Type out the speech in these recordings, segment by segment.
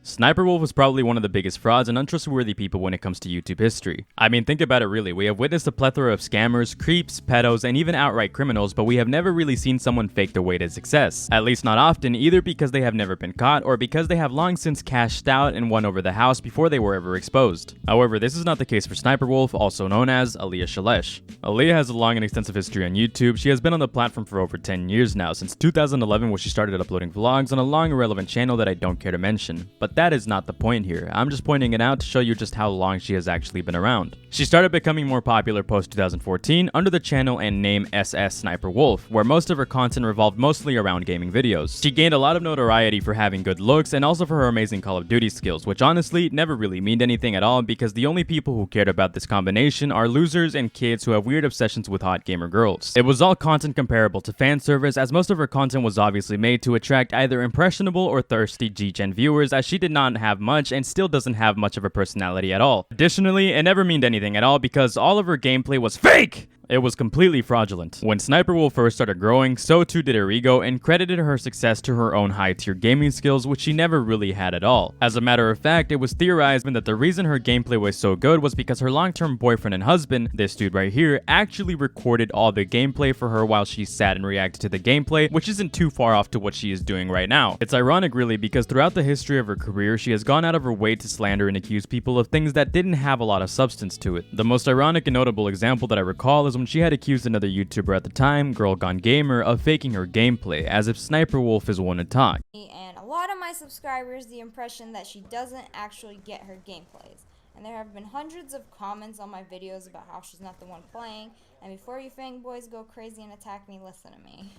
SSSniperWolf was probably one of the biggest frauds and untrustworthy people when it comes to YouTube history. I mean, think about it really. We have witnessed a plethora of scammers, creeps, pedos, and even outright criminals, but we have never really seen someone fake their way to success. At least not often, either because they have never been caught or because they have long since cashed out and won over the house before they were ever exposed. However, this is not the case for SSSniperWolf, also known as Aliah Shalesh. Aliah has a long and extensive history on YouTube. She has been on the platform for over 10 years now, since 2011 when she started uploading vlogs on a long irrelevant channel that I don't care to mention. But that is not the point here. I'm just pointing it out to show you just how long she has actually been around. She started becoming more popular post 2014 under the channel and name SSSniperWolf, where most of her content revolved mostly around gaming videos. She gained a lot of notoriety for having good looks and also for her amazing Call of Duty skills, which honestly never really meant anything at all because the only people who cared about this combination are losers and kids who have weird obsessions with hot gamer girls. It was all content comparable to fan service, as most of her content was obviously made to attract either impressionable or thirsty G-Gen viewers, as she did not have much and still doesn't have much of a personality at all. Additionally, it never meant anything at all because all of her gameplay was fake! It was completely fraudulent. When SSSniperWolf first started growing, so too did her ego, and credited her success to her own high-tier gaming skills, which she never really had at all. As a matter of fact, it was theorized that the reason her gameplay was so good was because her long-term boyfriend and husband, this dude right here, actually recorded all the gameplay for her while she sat and reacted to the gameplay, which isn't too far off to what she is doing right now. It's ironic really because throughout the history of her career, she has gone out of her way to slander and accuse people of things that didn't have a lot of substance to it. The most ironic and notable example that I recall is when she had accused another YouTuber at the time, Girl Gone Gamer, of faking her gameplay, as if SSSniperWolf is one to talk. And a lot of my subscribers the impression that she doesn't actually get her gameplays. And there have been hundreds of comments on my videos about how she's not the one playing. And before you fanboys go crazy and attack me, listen to me.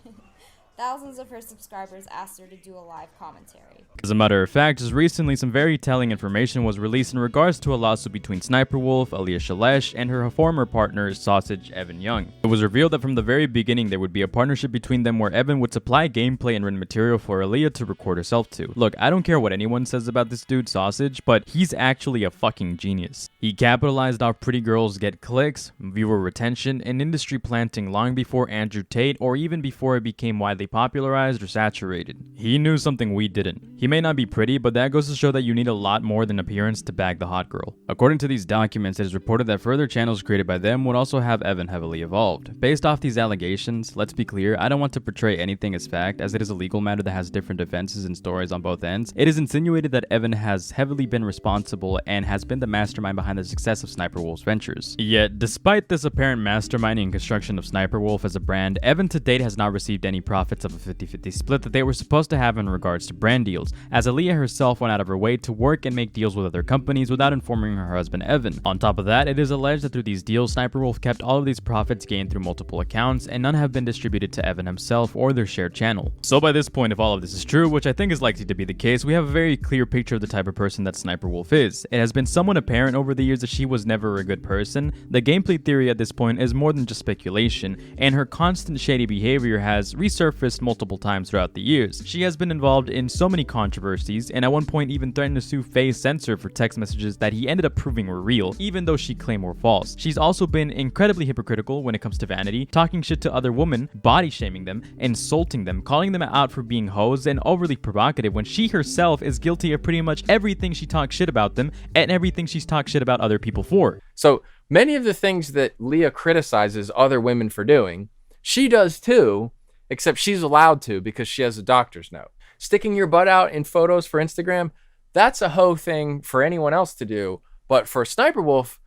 Thousands of her subscribers asked her to do a live commentary. As a matter of fact, just recently some very telling information was released in regards to a lawsuit between SSSniperWolf, Aliah Shalesh, and her former partner, Sausage Evan Young. It was revealed that from the very beginning there would be a partnership between them where Evan would supply gameplay and written material for Aliah to record herself to. Look, I don't care what anyone says about this dude Sausage, but he's actually a fucking genius. He capitalized off pretty girls get clicks, viewer retention, and industry planting long before Andrew Tate or even before it became widely popularized or saturated. He knew something we didn't. He may not be pretty, but that goes to show that you need a lot more than appearance to bag the hot girl. According to these documents, it is reported that further channels created by them would also have Evan heavily involved. Based off these allegations, let's be clear, I don't want to portray anything as fact, as it is a legal matter that has different defenses and stories on both ends. It is insinuated that Evan has heavily been responsible and has been the mastermind behind the success of SSSniperWolf's ventures. Yet, despite this apparent masterminding and construction of SSSniperWolf as a brand, Evan to date has not received any profits of a 50-50 split that they were supposed to have in regards to brand deals, as Aliah herself went out of her way to work and make deals with other companies without informing her husband Evan. On top of that, it is alleged that through these deals, SSSniperWolf kept all of these profits gained through multiple accounts, and none have been distributed to Evan himself or their shared channel. So by this point, if all of this is true, which I think is likely to be the case, we have a very clear picture of the type of person that SSSniperWolf is. It has been somewhat apparent over the years that she was never a good person. The gameplay theory at this point is more than just speculation, and her constant shady behavior has resurfaced multiple times throughout the years. She has been involved in so many controversies, and at one point even threatened to sue FaZe Censor for text messages that he ended up proving were real, even though she claimed were false. She's also been incredibly hypocritical when it comes to vanity, talking shit to other women, body shaming them, insulting them, calling them out for being hoes, and overly provocative when she herself is guilty of pretty much everything she talks shit about them and everything she's talked shit about other people for. So many of the things that Leah criticizes other women for doing, she does too, except she's allowed to because she has a doctor's note. Sticking your butt out in photos for Instagram, that's a hoe thing for anyone else to do. But for SSSniperWolf,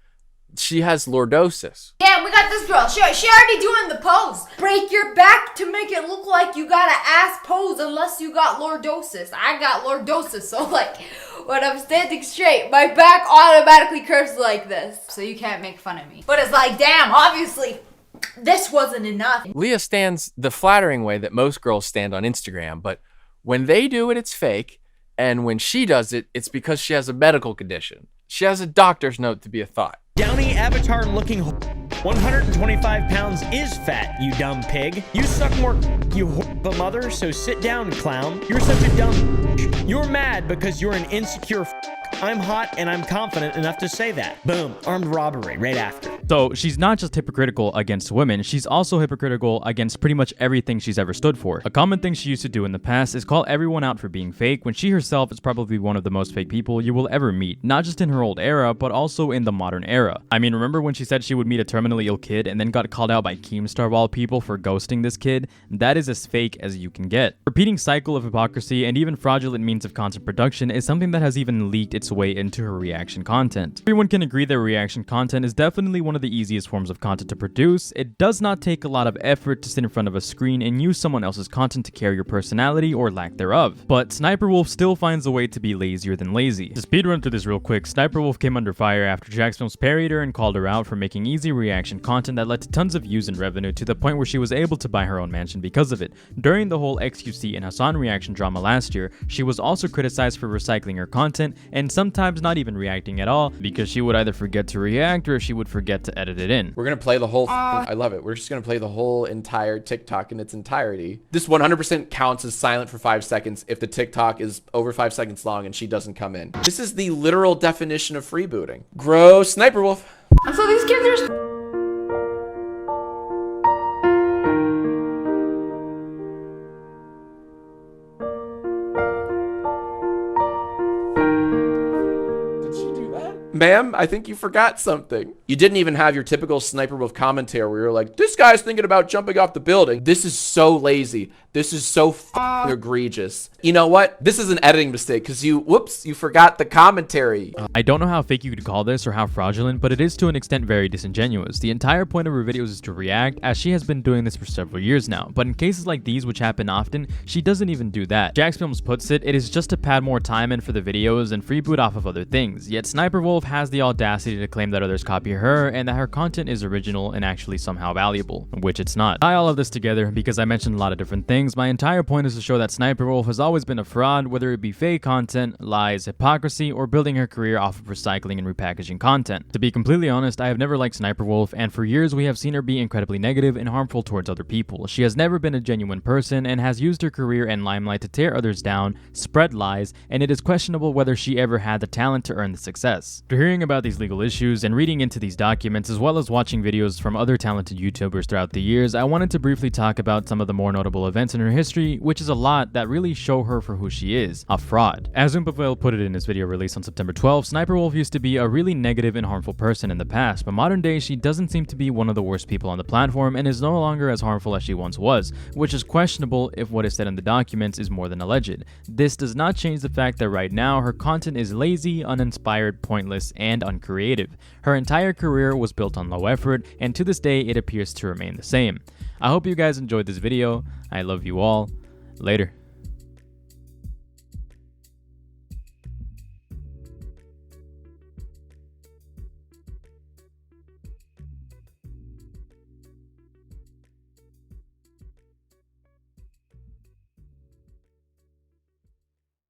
she has lordosis. Damn, we got this girl. She already doing the pose. Break your back to make it look like you got an ass pose unless you got lordosis. I got lordosis, so like when I'm standing straight, my back automatically curves like this. So you can't make fun of me. But it's like, damn, obviously this wasn't enough. Leah stands the flattering way that most girls stand on Instagram, but when they do it, it's fake. And when she does it, it's because she has a medical condition. She has a doctor's note to be a thought. Downy avatar looking 125 pounds is fat, you dumb pig. You suck more you of a mother, so sit down, clown. You're such a dumb You're mad because you're an insecure I'm hot and I'm confident enough to say that. Boom, armed robbery right after. So she's not just hypocritical against women, she's also hypocritical against pretty much everything she's ever stood for. A common thing she used to do in the past is call everyone out for being fake, when she herself is probably one of the most fake people you will ever meet, not just in her old era, but also in the modern era. I mean, remember when she said she would meet a terminally ill kid and then got called out by Keemstar of all people for ghosting this kid? That is as fake as you can get. Repeating cycle of hypocrisy and even fraudulent means of content production is something that has even leaked its way into her reaction content. Everyone can agree that reaction content is definitely one of the easiest forms of content to produce. It does not take a lot of effort to sit in front of a screen and use someone else's content to carry your personality or lack thereof. But SSSniperWolf still finds a way to be lazier than lazy. To speedrun through this real quick, SSSniperWolf came under fire after Jacksfilms parried her and called her out for making easy reaction content that led to tons of views and revenue, to the point where she was able to buy her own mansion because of it. During the whole XQC and Hassan reaction drama last year, she was also criticized for recycling her content and sometimes not even reacting at all, because she would either forget to react or she would forget to edit it in. We're gonna play the whole I love it. We're just gonna play the whole entire TikTok in its entirety. This 100% counts as silent for 5 seconds if the TikTok is over 5 seconds long and she doesn't come in. This is the literal definition of freebooting. Gross SSSniperWolf. So these kids are... Ma'am, I think you forgot something. You didn't even have your typical SSSniperWolf commentary where you're like, this guy's thinking about jumping off the building. This is so lazy. This is so egregious. You know what? This is an editing mistake because you forgot the commentary. I don't know how fake you could call this or how fraudulent, but it is to an extent very disingenuous. The entire point of her videos is to react, as she has been doing this for several years now. But in cases like these, which happen often, she doesn't even do that. Jacksfilms puts it is just to pad more time in for the videos and freeboot off of other things. Yet SSSniperWolf has the audacity to claim that others copy her and that her content is original and actually somehow valuable, which it's not. Tie all of this together because I mentioned a lot of different things. My entire point is to show that SSSniperWolf has always been a fraud, whether it be fake content, lies, hypocrisy, or building her career off of recycling and repackaging content. To be completely honest, I have never liked SSSniperWolf, and for years we have seen her be incredibly negative and harmful towards other people. She has never been a genuine person and has used her career and limelight to tear others down, spread lies, and it is questionable whether she ever had the talent to earn the success. After hearing about these legal issues and reading into these documents, as well as watching videos from other talented YouTubers throughout the years, I wanted to briefly talk about some of the more notable events in her history, which is a lot, that really show her for who she is, a fraud. As Oompavel put it in his video released on September 12th, SSSniperWolf used to be a really negative and harmful person in the past, but modern day she doesn't seem to be one of the worst people on the platform and is no longer as harmful as she once was, which is questionable if what is said in the documents is more than alleged. This does not change the fact that right now her content is lazy, uninspired, pointless, and uncreative. Her entire career was built on low effort, and to this day it appears to remain the same. I hope you guys enjoyed this video. I love you all. Later.